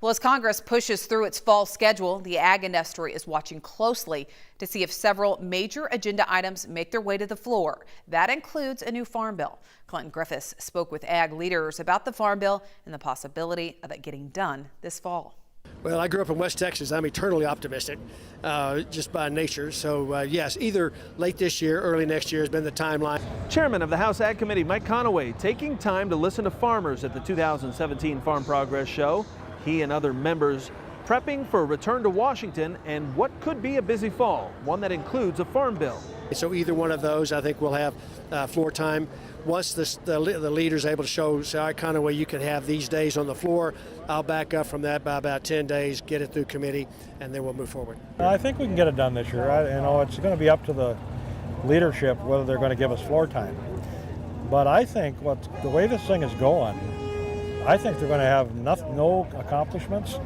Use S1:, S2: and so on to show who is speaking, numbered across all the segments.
S1: Well, as Congress pushes through its fall schedule, the ag industry is watching closely to see if several major agenda items make their way to the floor. That includes a new farm bill. Clinton Griffiths spoke with ag leaders about the farm bill and the possibility of it getting done this fall.
S2: Well, I grew up in West Texas. I'm eternally optimistic, just by nature. So, yes, either late this year, early next year has been the timeline.
S3: Chairman of the House Ag Committee, Mike Conaway, taking time to listen to farmers at the 2017 Farm Progress Show. He and other members prepping for a return to Washington and what could be a busy fall, one that includes a farm bill.
S2: So either one of those, I think we'll have floor time. Once the leader's able to show, all right, Conaway, you can have these days on the floor, I'll back up from that by about 10 days, get it through committee, and then we'll move forward.
S4: I think we can get it done this year. It's going to be up to the leadership whether they're going to give us floor time. But I think the way this thing is going, I think they're going to have no accomplishments,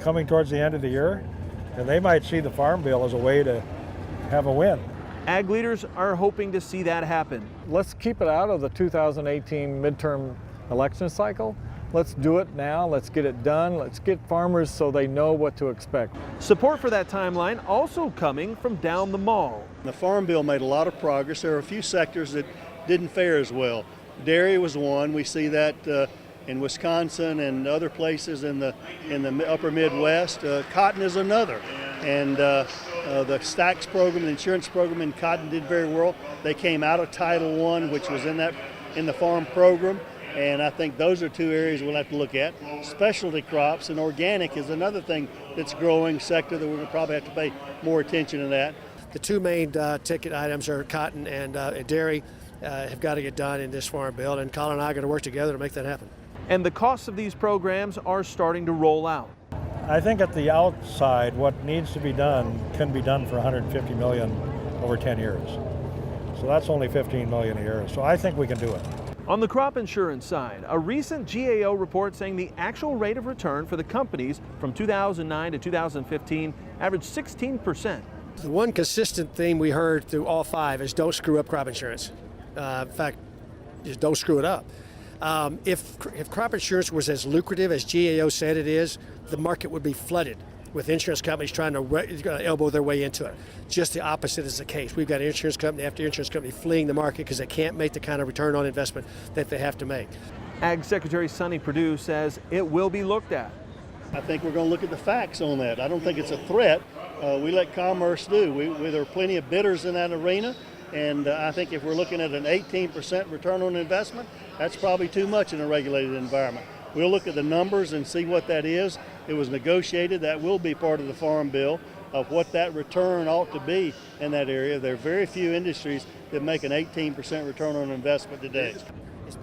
S4: coming towards the end of the year. And they might see the farm bill as a way to have a win.
S3: Ag leaders are hoping to see that happen.
S5: Let's keep it out of the 2018 midterm election cycle. Let's do it now. Let's get it done. Let's get farmers so they know what to expect.
S3: Support for that timeline also coming from down the mall.
S6: The farm bill made a lot of progress. There are a few sectors that didn't fare as well. Dairy was one. We see that in Wisconsin and other places in the upper Midwest. Cotton is another. And the Stacks program, the insurance program in cotton did very well. They came out of Title I, which was in the farm program. And I think those are two areas we'll have to look at. Specialty crops and organic is another thing that's growing sector that we're going to probably have to pay more attention to that.
S2: The two main ticket items are cotton and dairy. Have got to get done in this farm bill, and Colin and I are going to work together to make that happen.
S3: And the costs of these programs are starting to roll out.
S4: I think at the outside, what needs to be done can be done for $150 million over 10 years. So that's only $15 million a year. So I think we can do it.
S3: On the crop insurance side, a recent GAO report saying the actual rate of return for the companies from 2009 to 2015 averaged 16%.
S2: The one consistent theme we heard through all five is don't screw up crop insurance. In fact, just don't screw it up. If crop insurance was as lucrative as GAO said it is, the market would be flooded with insurance companies trying to elbow their way into it. Just the opposite is the case. We've got insurance company after insurance company fleeing the market because they can't make the kind of return on investment that they have to make. Ag
S3: Secretary Sonny Perdue says it will be looked at.
S6: I think we're going to look at the facts on that. I don't think it's a threat. We let commerce do. There are plenty of bidders in that arena. And I think if we're looking at an 18% return on investment, that's probably too much in a regulated environment. We'll look at the numbers and see what that is. It was negotiated. That will be part of the farm bill of what that return ought to be in that area. There are very few industries that make an 18% return on investment today.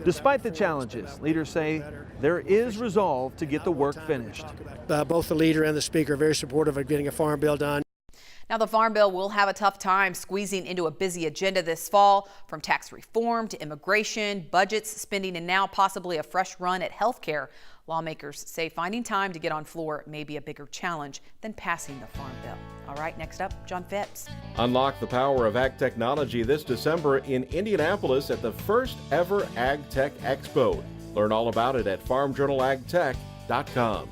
S3: Despite the challenges, leaders say there is resolve to get the work finished.
S2: Both the leader and the speaker are very supportive of getting a farm bill done.
S1: Now, the Farm Bill will have a tough time squeezing into a busy agenda this fall, from tax reform to immigration, budgets, spending, and now possibly a fresh run at health care. Lawmakers say finding time to get on floor may be a bigger challenge than passing the Farm Bill. All right, next up, John Phipps.
S7: Unlock the power of ag technology this December in Indianapolis at the first ever Ag Tech Expo. Learn all about it at farmjournalagtech.com.